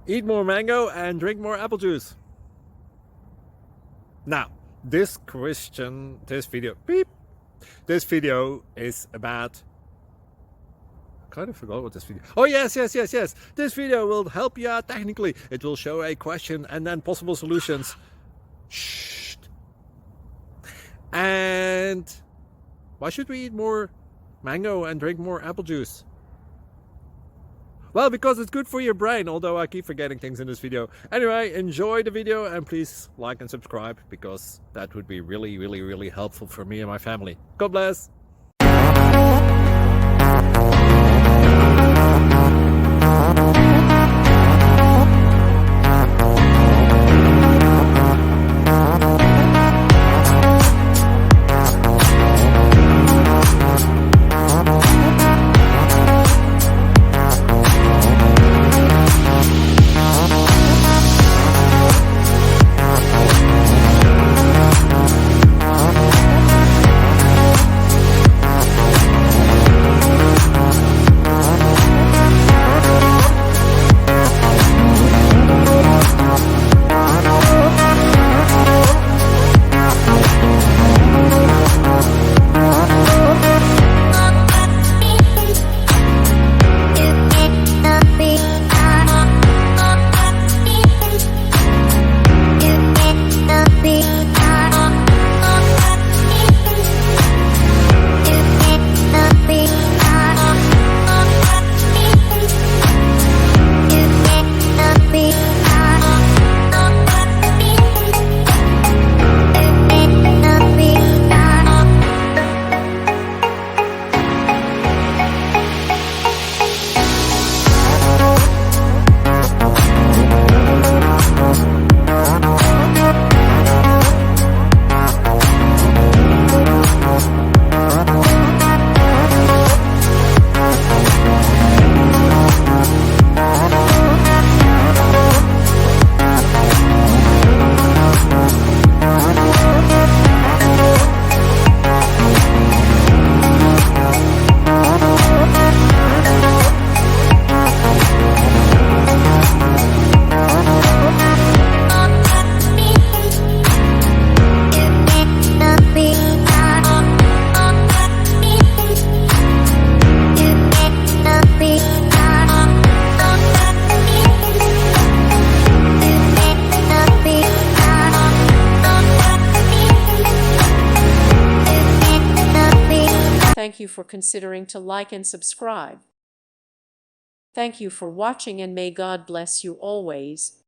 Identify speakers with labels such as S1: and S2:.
S1: Eat more mango and drink more apple juice. Now, this video is about, I kind of forgot what this video. Oh yes. This video will help you out technically. It will show a question and then possible solutions. Shh. And why should we eat more mango and drink more apple juice? Well, because it's good for your brain, although I keep forgetting things in this video. Anyway, enjoy the video and please like and subscribe, because that would be really helpful for me and my family. God bless!
S2: Thank you for considering to like and subscribe. Thank you for watching, and may God bless you always.